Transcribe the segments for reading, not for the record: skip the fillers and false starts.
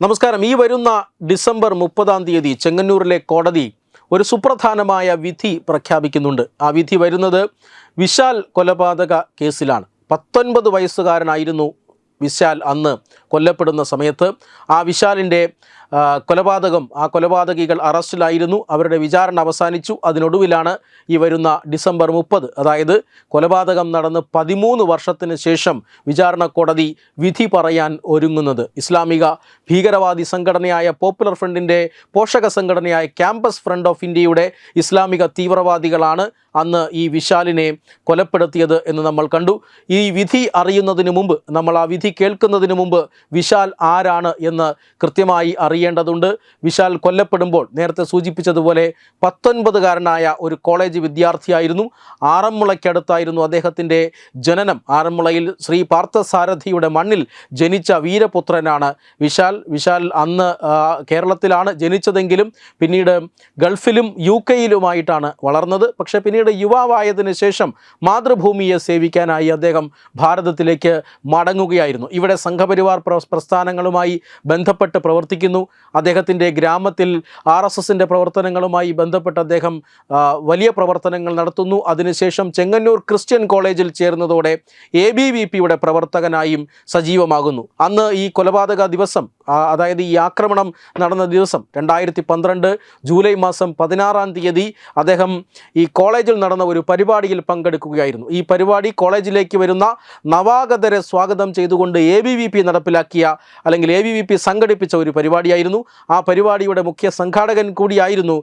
നമസ്കാരം. ഈ വരുന്ന ഡിസംബർ 30-ാം തീയതി ചെങ്ങന്നൂരിലെ കോടതി ഒരു സുപ്രധാനമായ വിധി പ്രഖ്യാപിക്കുന്നുണ്ട്. ആ വിധി വരുന്നത് വിശാൽ കൊലപാതക കേസിലാണ്. 19 വയസ്സുകാരനായിരുന്നു വിശാൽ അന്ന് കൊല്ലപ്പെടുന്ന സമയത്ത്. ആ വിശാലിൻ്റെ കൊലപാതകം, ആ കൊലപാതകികൾ അറസ്റ്റിലായിരുന്നു. അവരുടെ വിചാരണ അവസാനിച്ചു. അതിനൊടുവിലാണ് ഈ വരുന്ന ഡിസംബർ 30, അതായത് കൊലപാതകം നടന്ന് 13 വർഷത്തിന് ശേഷം വിചാരണ കോടതി വിധി പറയാൻ ഒരുങ്ങുന്നത്. ഇസ്ലാമിക ഭീകരവാദി സംഘടനയായ പോപ്പുലർ ഫ്രണ്ടിൻ്റെ പോഷക സംഘടനയായ ക്യാമ്പസ് ഫ്രണ്ട് ഓഫ് ഇന്ത്യയുടെ ഇസ്ലാമിക തീവ്രവാദികളാണ് അന്ന് ഈ വിശാലിനെ കൊലപ്പെടുത്തിയത് എന്ന് നമ്മൾ കണ്ടു. ഈ വിധി അറിയുന്നതിന് മുമ്പ്, നമ്മൾ ആ വിധി കേൾക്കുന്നതിന് മുമ്പ് വിശാൽ ആരാണ് എന്ന് കൃത്യമായി അറിയേണ്ടതുണ്ട്. വിശാൽ കൊല്ലപ്പെടുമ്പോൾ നേരത്തെ സൂചിപ്പിച്ചതുപോലെ 19കാരനായ ഒരു കോളേജ് വിദ്യാർത്ഥിയായിരുന്നു. ആറന്മുളയ്ക്കടുത്തായിരുന്നു അദ്ദേഹത്തിൻ്റെ ജനനം. ആറന്മുളയിൽ ശ്രീ പാർത്ഥസാരഥിയുടെ മണ്ണിൽ ജനിച്ച വീരപുത്രനാണ് വിശാൽ അന്ന് കേരളത്തിലാണ് ജനിച്ചതെങ്കിലും പിന്നീട് ഗൾഫിലും UK-യിലുമായിട്ടാണ് വളർന്നത്. പക്ഷേ പിന്നീട് യുവാവായതിനു ശേഷം മാതൃഭൂമിയെ സേവിക്കാനായി അദ്ദേഹം ഭാരതത്തിലേക്ക് മടങ്ങുകയായിരുന്നു. ഇവിടെ സംഘപരിവാർ പ്രസ്ഥാനങ്ങളുമായി ബന്ധപ്പെട്ട് പ്രവർത്തിക്കുന്നു. അദ്ദേഹത്തിൻ്റെ ഗ്രാമത്തിൽ RSSൻ്റെ പ്രവർത്തനങ്ങളുമായി ബന്ധപ്പെട്ട് അദ്ദേഹം വലിയ പ്രവർത്തനങ്ങൾ നടത്തുന്നു. അതിനുശേഷം ചെങ്ങന്നൂർ ക്രിസ്ത്യൻ കോളേജിൽ ചേർന്നതോടെ ABVPയുടെ പ്രവർത്തകനായും സജീവമാകുന്നു. അന്ന് ഈ കൊലപാതക ദിവസം, അതായത് ഈ ആക്രമണം നടന്ന ദിവസം 2012 ജൂലൈ മാസം 16-ാം തീയതി അദ്ദേഹം ഈ കോളേജിൽ നടന്ന ഒരു പരിപാടിയിൽ പങ്കെടുക്കുകയായിരുന്നു. ഈ പരിപാടി കോളേജിലേക്ക് വരുന്ന നവാഗതരെ സ്വാഗതം ചെയ്തുകൊണ്ട് ABVP നടപ്പിലാക്കിയ, അല്ലെങ്കിൽ ABVP സംഘടിപ്പിച്ച ഒരു പരിപാടിയായിരുന്നു. ആ പരിപാടിയുടെ മുഖ്യ സംഘാടകൻ കൂടിയായിരുന്നു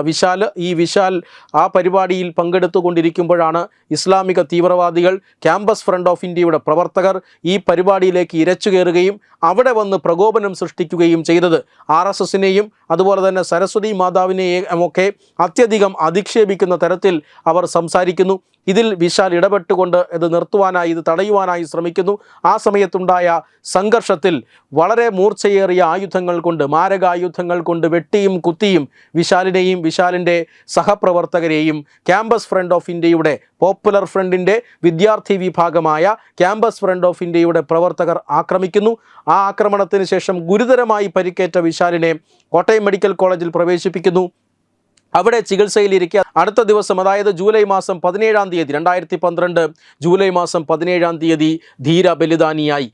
വിശാൽ. ഈ വിശാൽ ആ പരിപാടിയിൽ പങ്കെടുത്തുകൊണ്ടിരിക്കുമ്പോഴാണ് ഇസ്ലാമിക തീവ്രവാദികൾ, ക്യാമ്പസ് ഫ്രണ്ട് ഓഫ് ഇന്ത്യയുടെ പ്രവർത്തകർ ഈ പരിപാടിയിലേക്ക് ഇരച്ചു കയറുകയും അവിടെ വന്ന് പ്രകോപനം സൃഷ്ടിക്കുകയും ചെയ്തത്. RSSനെയും അതുപോലെ തന്നെ സരസ്വതി മാതാവിനെയും ഒക്കെ അത്യധികം അധിക്ഷേപിക്കുന്ന തരത്തിൽ അവർ സംസാരിക്കുന്നു. ഇതിൽ വിശാൽ ഇടപെട്ടുകൊണ്ട് ഇത് നിർത്തുവാനായി, ഇത് തടയുവാനായി ശ്രമിക്കുന്നു. ആ സമയത്തുണ്ടായ സംഘർഷത്തിൽ വളരെ മൂർച്ചയേറിയ ആയുധങ്ങൾ കൊണ്ട്, മാരകായുധങ്ങൾ കൊണ്ട് വെട്ടിയും കുത്തിയും വിശാലിനെയും വിശാലിൻ്റെ സഹപ്രവർത്തകരെയും ക്യാമ്പസ് ഫ്രണ്ട് ഓഫ് ഇന്ത്യയുടെ, പോപ്പുലർ ഫ്രണ്ടിൻ്റെ വിദ്യാർത്ഥി വിഭാഗമായ ക്യാമ്പസ് ഫ്രണ്ട് ഓഫ് ഇന്ത്യയുടെ പ്രവർത്തകർ ആക്രമിക്കുന്നു. ആ ആക്രമണത്തിന് ശേഷം ഗുരുതരമായി പരിക്കേറ്റ വിശാലിനെ കോട്ടയം മെഡിക്കൽ കോളേജിൽ പ്രവേശിപ്പിക്കുന്നു. അവിടെ ചികിത്സയിലിരിക്കുക. അടുത്ത ദിവസം, അതായത് ജൂലൈ മാസം 17-ാം തീയതി 2012 ജൂലൈ മാസം 17-ാം തീയതി ധീര ബലിദാനിയായി.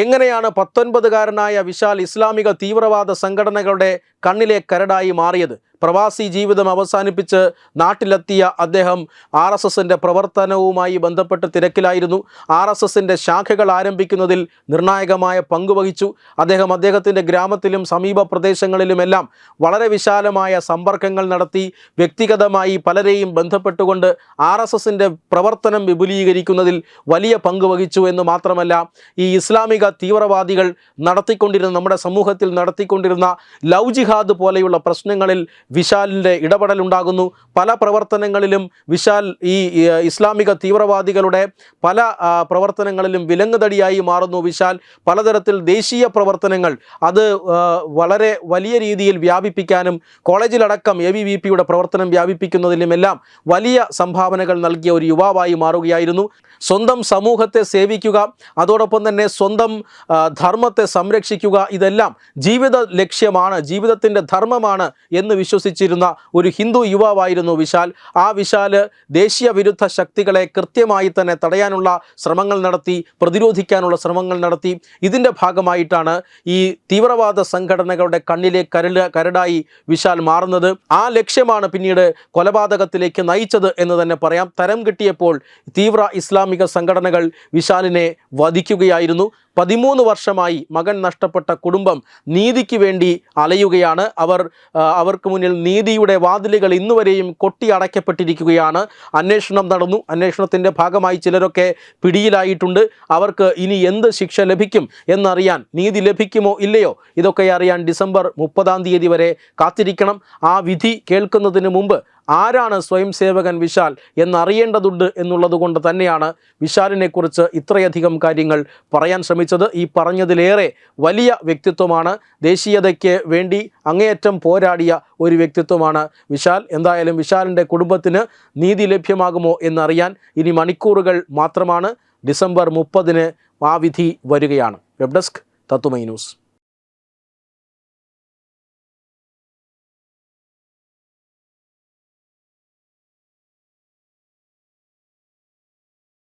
എങ്ങനെയാണ് 19കാരനായ വിശാൽ ഇസ്ലാമിക തീവ്രവാദ സംഘടനകളുടെ കണ്ണിലെ കരടായി മാറിയത്? പ്രവാസി ജീവിതം അവസാനിപ്പിച്ച് നാട്ടിലെത്തിയ അദ്ദേഹം RSSൻ്റെ പ്രവർത്തനവുമായി ബന്ധപ്പെട്ട് തിരക്കിലായിരുന്നു. RSSൻ്റെ ശാഖകൾ ആരംഭിക്കുന്നതിൽ നിർണായകമായ പങ്കുവഹിച്ചു. അദ്ദേഹത്തിൻ്റെ ഗ്രാമത്തിലും സമീപ പ്രദേശങ്ങളിലുമെല്ലാം വളരെ വിശാലമായ സമ്പർക്കങ്ങൾ നടത്തി വ്യക്തിഗതമായി പലരെയും ബന്ധപ്പെട്ടുകൊണ്ട് RSSൻ്റെ പ്രവർത്തനം വിപുലീകരിക്കുന്നതിൽ വലിയ പങ്ക് വഹിച്ചു എന്ന് മാത്രമല്ല, ഈ ഇസ്ലാമിക തീവ്രവാദികൾ നടത്തിക്കൊണ്ടിരുന്ന, നമ്മുടെ സമൂഹത്തിൽ നടത്തിക്കൊണ്ടിരുന്ന ലവ് ജിഹാദ് പോലെയുള്ള പ്രശ്നങ്ങളിൽ വിശാലിൻ്റെ ഇടപെടലുണ്ടാകുന്നു. പല പ്രവർത്തനങ്ങളിലും വിശാൽ ഈ ഇസ്ലാമിക തീവ്രവാദികളുടെ പല പ്രവർത്തനങ്ങളിലും വിലങ്ങുതടിയായി മാറുന്നു. വിശാൽ പലതരത്തിൽ ദേശീയ പ്രവർത്തനങ്ങൾ അത് വളരെ വലിയ രീതിയിൽ വ്യാപിപ്പിക്കാനും കോളേജിലടക്കം ABVPയുടെ പ്രവർത്തനം വ്യാപിപ്പിക്കുന്നതിലുമെല്ലാം വലിയ സംഭാവനകൾ നൽകിയ ഒരു യുവാവായി മാറുകയായിരുന്നു. സ്വന്തം സമൂഹത്തെ സേവിക്കുക, അതോടൊപ്പം തന്നെ സ്വന്തം ധർമ്മത്തെ സംരക്ഷിക്കുക, ഇതെല്ലാം ജീവിത ലക്ഷ്യമാണ്, ജീവിതത്തിൻ്റെ ധർമ്മമാണ് എന്ന് വിശ്വസിച്ചിരുന്ന ഒരു ഹിന്ദു യുവാവായിരുന്നു വിശാൽ. ആ വിശാൽ ദേശീയ വിരുദ്ധ ശക്തികളെ കൃത്യമായി തന്നെ തടയാനുള്ള ശ്രമങ്ങൾ നടത്തി, പ്രതിരോധിക്കാനുള്ള ശ്രമങ്ങൾ നടത്തി. ഇതിൻ്റെ ഭാഗമായിട്ടാണ് ഈ തീവ്രവാദ സംഘടനകളുടെ കണ്ണിലെ കരടായി വിശാൽ മാറുന്നത്. ആ ലക്ഷ്യമാണ് പിന്നീട് കൊലപാതകത്തിലേക്ക് നയിച്ചത് എന്ന് തന്നെ പറയാം. തരം കിട്ടിയപ്പോൾ തീവ്ര ഇസ്ലാമിക സംഘടനകൾ വിശാലിനെ വധിക്കുകയായിരുന്നു. 13 വർഷമായി മകൻ നഷ്ടപ്പെട്ട കുടുംബം നീതിക്ക് വേണ്ടി അലയുകയാണ്. അവർക്ക് മുന്നിൽ നീതിയുടെ വാതിലുകൾ ഇന്നുവരെയും കൊട്ടി അടയ്ക്കപ്പെട്ടിരിക്കുകയാണ്. അന്വേഷണം നടന്നു. അന്വേഷണത്തിൻ്റെ ഭാഗമായി ചിലരൊക്കെ പിടിയിലായിട്ടുണ്ട്. അവർക്ക് ഇനി എന്ത് ശിക്ഷ ലഭിക്കും എന്നറിയാൻ, നീതി ലഭിക്കുമോ ഇല്ലയോ, ഇതൊക്കെ അറിയാൻ ഡിസംബർ 30-ാം തീയതി വരെ കാത്തിരിക്കണം. ആ വിധി കേൾക്കുന്നതിന് മുമ്പ് ആരാണ് സ്വയം സേവകൻ വിശാൽ എന്നറിയേണ്ടതുണ്ട് എന്നുള്ളത് കൊണ്ട് തന്നെയാണ് വിശാലിനെക്കുറിച്ച് ഇത്രയധികം കാര്യങ്ങൾ പറയാൻ ശ്രമിച്ചത്. ഈ പറഞ്ഞതിലേറെ വലിയ വ്യക്തിത്വമാണ്, ദേശീയതയ്ക്ക് വേണ്ടി അങ്ങേയറ്റം പോരാടിയ ഒരു വ്യക്തിത്വമാണ് വിശാൽ. എന്തായാലും വിശാലിൻ്റെ കുടുംബത്തിന് നീതി ലഭ്യമാകുമോ എന്നറിയാൻ ഇനി മണിക്കൂറുകൾ മാത്രമാണ്. ഡിസംബർ 30-ന് ആ വിധി വരികയാണ്. വെബ് ഡെസ്ക് തത്തുമൈ ന്യൂസ്.